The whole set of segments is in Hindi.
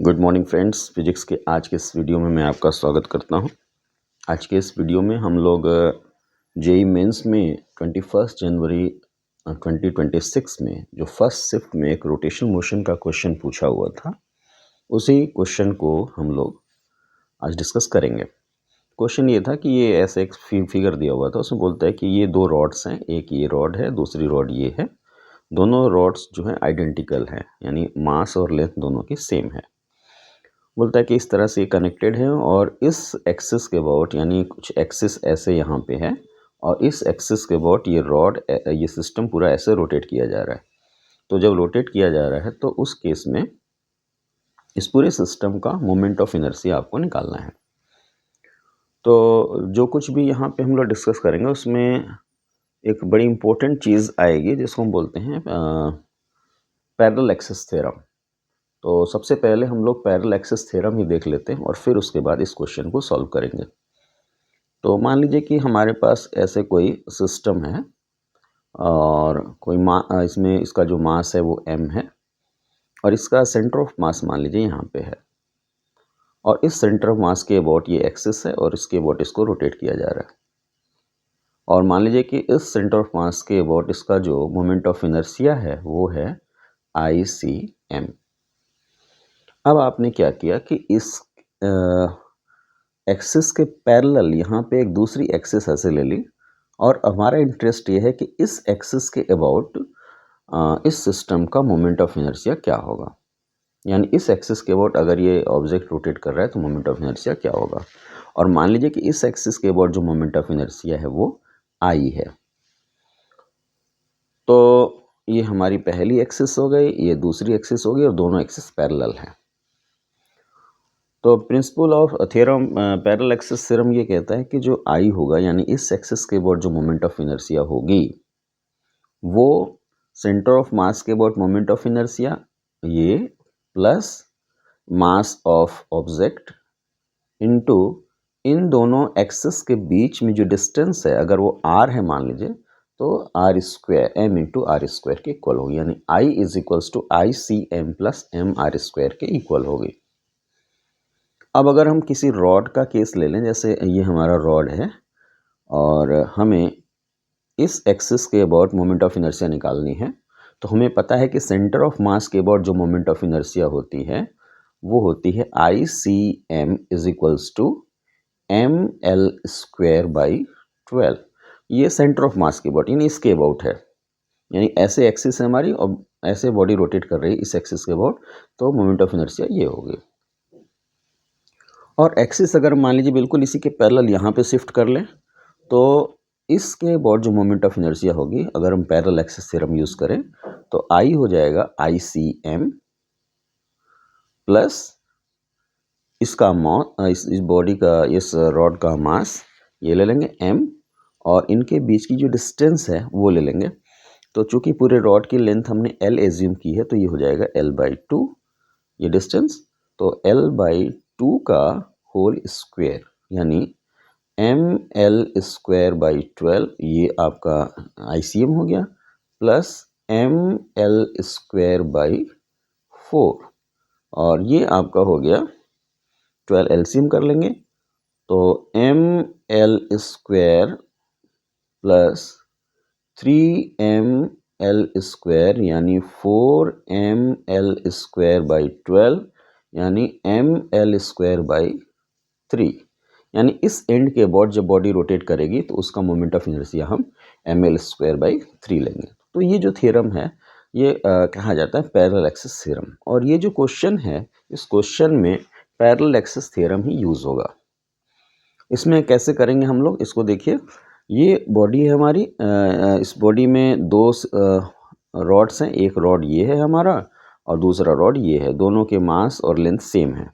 गुड मॉर्निंग फ्रेंड्स, फिजिक्स के आज के इस वीडियो में मैं आपका स्वागत करता हूं। आज के इस वीडियो में हम लोग जेईई मेंस में 21 जनवरी 2026 में जो फर्स्ट शिफ्ट में एक रोटेशन मोशन का क्वेश्चन पूछा हुआ था, उसी क्वेश्चन को हम लोग आज डिस्कस करेंगे। क्वेश्चन ये था कि ये ऐसे एक फिगर दिया हुआ था, उसमें बोलता है कि ये दो रॉड्स हैं, एक ये रॉड है, दूसरी रॉड ये है। दोनों रॉड्स जो हैं आइडेंटिकल हैं, यानी मास और लेंथ दोनों की सेम है। बोलता है कि इस तरह से कनेक्टेड है और इस एक्सिस के अबाउट, यानी कुछ एक्सिस ऐसे यहाँ पे है और इस एक्सिस के अबाउट ये रॉड, ये सिस्टम पूरा ऐसे रोटेट किया जा रहा है। तो जब रोटेट किया जा रहा है तो उस केस में इस पूरे सिस्टम का मोमेंट ऑफ इनर्शिया आपको निकालना है। तो जो कुछ भी यहाँ पे हम लोग डिस्कस करेंगे उसमें एक बड़ी इंपॉर्टेंट चीज़ आएगी जिसको हम बोलते हैं पैरेलल एक्सिस थ्योरम। तो सबसे पहले हम लोग पैरेलल एक्सिस थ्योरम ही देख लेते हैं और फिर उसके बाद इस क्वेश्चन को सॉल्व करेंगे। तो मान लीजिए कि हमारे पास ऐसे कोई सिस्टम है और कोई इसमें इसका जो मास है वो m है और इसका सेंटर ऑफ मास मान लीजिए यहाँ पे है और इस सेंटर ऑफ मास के अबाउट ये एक्सिस है और इसके अबाउट इसको रोटेट किया जा रहा है। और मान लीजिए कि इस सेंटर ऑफ मास के अबाउट इसका जो मोमेंट ऑफ इनर्शिया है वो है ICM। अब आपने क्या किया कि इस एक्सिस के पैरेलल यहाँ पे एक दूसरी एक्सिस ऐसे ले ली और हमारा इंटरेस्ट ये है कि इस एक्सिस के अबाउट इस सिस्टम का मोमेंट ऑफ इनर्शिया क्या होगा, यानी इस एक्सिस के अबाउट अगर ये ऑब्जेक्ट रोटेट कर रहा है तो मोमेंट ऑफ इनर्शिया क्या होगा। और मान लीजिए कि इस एक्सिस के अबाउट जो मोमेंट ऑफ इनर्शिया है वो I है। तो ये हमारी पहली एक्सिस हो गई, ये दूसरी एक्सिस हो गई और दोनों एक्सिस पैरेलल हैं। तो principle of theorem parallel axis theorem ये कहता है कि जो I होगा, यानी इस एक्सिस के अबाउट जो मोमेंट ऑफ इनर्शिया होगी वो सेंटर ऑफ मास के अबाउट मोमेंट ऑफ इनर्शिया ये plus mass of object into in दोनों एक्सिस के बीच में जो डिस्टेंस है, अगर वो r है मान लीजिए, तो r square m into R square के इक्वल होगी, यानी I is equals to ICM plus MR square के इक्वल होगी। अब अगर हम किसी रॉड का केस ले लें, जैसे ये हमारा रॉड है और हमें इस एक्सिस के अबाउट मोमेंट ऑफ इनर्शिया निकालनी है, तो हमें पता है कि सेंटर ऑफ मास के अबाउट जो मोमेंट ऑफ इनर्शिया होती है वो होती है ICM is equals to ML square by 12। ये सेंटर ऑफ मास के अबाउट, यानी इसके अबाउट है, यानी ऐसे एक्सिस है हमारी और ऐसे बॉडी रोटेट कर रही है इस एक्सिस के अबाउट, तो मोमेंट ऑफ इनर्शिया ये होगी। और एक्सिस अगर मान लीजिए बिल्कुल इसी के पैरेलल यहाँ पे शिफ्ट कर लें तो इसके अबाउट जो मोमेंट ऑफ इनर्शिया होगी, अगर हम पैरेलल एक्सिस थ्योरम यूज़ करें तो I हो जाएगा ICM प्लस इसका इस बॉडी का, इस रॉड का मास ये ले लेंगे m और इनके बीच की जो डिस्टेंस है वो ले लेंगे। तो चूंकि पूरे रॉड की लेंथ हमने L एज्यूम की है तो ये हो जाएगा L/2 ये डिस्टेंस, तो L/2 का होल स्क्वायर, यानी ML स्क्वायर बाई 12 ये आपका ICM हो गया, प्लस ML स्क्वायर बाई 4 और ये आपका हो गया 12 LCM कर लेंगे तो ML square plus 3ML square यानी 4ML स्क्वायर बाई 12 यानी ML स्क्वायर बाई 3, यानी इस एंड के अबाउट जब बॉडी रोटेट करेगी तो उसका मोमेंट ऑफ इनर्शिया हम ML स्क्वायर बाई 3 लेंगे। तो ये जो थ्योरम है ये कहा जाता है पैरेलल एक्सिस थ्योरम। और ये जो क्वेश्चन है, इस क्वेश्चन में पैरेलल एक्सिस थ्योरम ही यूज़ होगा। इसमें कैसे करेंगे हम लोग, इसको देखिए, ये बॉडी है हमारी, इस बॉडी में दो रॉड्स हैं, एक रॉड ये है हमारा और दूसरा रॉड ये है, दोनों के मास और लेंथ सेम है।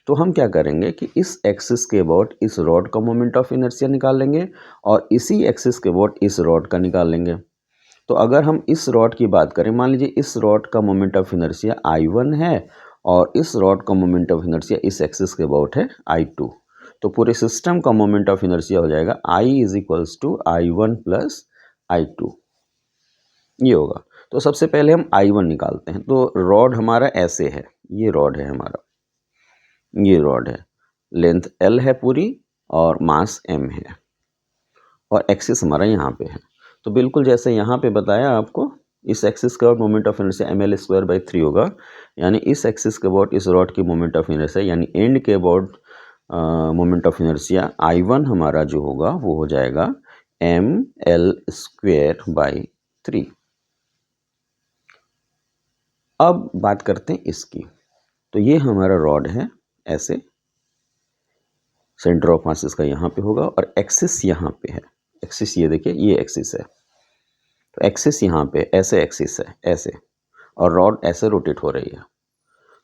तो हम क्या करेंगे कि इस एक्सिस के अबाउट इस रॉड का मोमेंट ऑफ इनर्शिया निकाल लेंगे और इसी एक्सिस के अबाउट इस रॉड का निकाल लेंगे। तो अगर हम इस रॉड की बात करें, मान लीजिए इस रॉड का मोमेंट ऑफ इनर्शिया I1 है और इस रॉड का मोमेंट ऑफ इनर्शिया इस एक्सिस के अबाउट है I2, तो पूरे सिस्टम का मोमेंट ऑफ इनर्शिया हो जाएगा I is equals to I1 plus I2, ये होगा। तो सबसे पहले हम I1 निकालते हैं। तो रॉड हमारा ऐसे है, ये रॉड है हमारा, ये रॉड है, लेंथ L है पूरी और मास M है और एक्सिस हमारा यहाँ पे है। तो बिल्कुल जैसे यहाँ पे बताया आपको, इस एक्सिस का मोमेंट ऑफ इनर्शिया ml²/3 होगा, यानी इस एक्सिस के अबाउट इस रॉड की मोमेंट ऑफ इनर्शिया यानी एंड के about moment of inertia I1 हमारा जो होगा वो हो जाएगा ml²/3। अब बात करते हैं इसकी। तो ये हमारा रॉड है, ऐसे सेंटर ऑफ मास इसका यहाँ पे होगा और एक्सिस यहाँ पे है। एक्सिस ये देखिए, ये एक्सिस है, तो एक्सिस यहाँ पे ऐसे एक्सिस है, ऐसे, और रॉड ऐसे रोटेट हो रही है।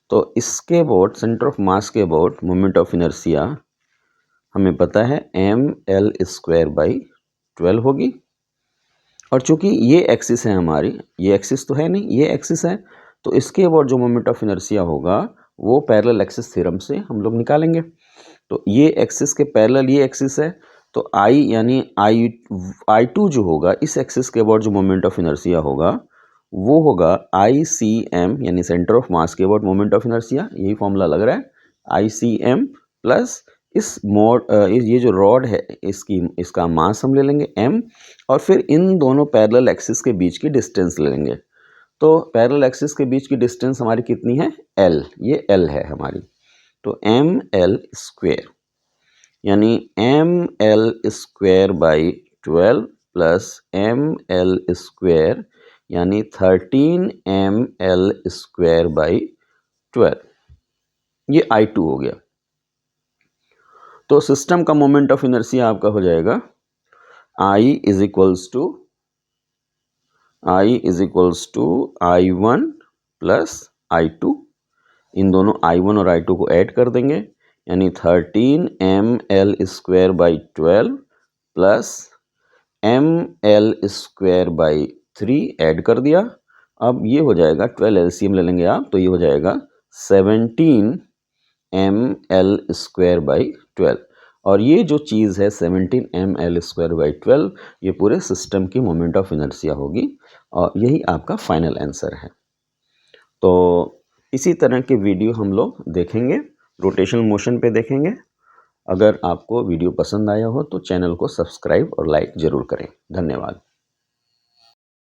तो इसके अबाउट सेंटर ऑफ मास के अबाउट मोमेंट ऑफ इनर्शिया हमें पता है ml²/12 होगी। और चूंकि ये एक्सिस है हमारी, ये एक्सिस तो है नहीं, ये एक्सिस है, तो इसके अबाउट जो मोमेंट ऑफ इनर्शिया होगा वो पैरेलल एक्सिस थ्योरम से हम लोग निकालेंगे। तो ये एक्सिस के पैरेलल ये एक्सिस है, तो I यानी I2 जो होगा इस एक्सिस के अबाउट जो मोमेंट ऑफ इनर्शिया होगा वो होगा ICM यानी सेंटर ऑफ मास के अबाउट मोमेंट ऑफ इनर्शिया, यही फॉर्मूला लग रहा है, ICM प्लस इस ये जो रॉड है इसका मास हम ले लेंगे m, और फिर इन दोनों पैरेलल एक्सिस के बीच की डिस्टेंस ले लेंगे। तो पैरेलल एक्सिस के बीच की डिस्टेंस हमारी कितनी है, L, ये L है हमारी। तो ml² यानी ml²/12 प्लस ml² यानी 13 ml²/12, ये I2 हो गया। तो सिस्टम का मोमेंट ऑफ इनर्शिया आपका हो जाएगा I is equals to I1 plus I2। इन दोनों I1 और I2 को ऐड कर देंगे, यानी 13 ml²/12 प्लस ml²/3 ऐड कर दिया। अब ये हो जाएगा, 12 LCM ले लेंगे आप, तो ये हो जाएगा 17 ml²/12। और ये जो चीज़ है 17 ml²/12 ये पूरे सिस्टम की मोमेंट ऑफ इनर्शिया होगी और यही आपका फाइनल आंसर है। तो इसी तरह के वीडियो हम लोग देखेंगे, रोटेशनल मोशन पे देखेंगे। अगर आपको वीडियो पसंद आया हो तो चैनल को सब्सक्राइब और लाइक ज़रूर करें। धन्यवाद।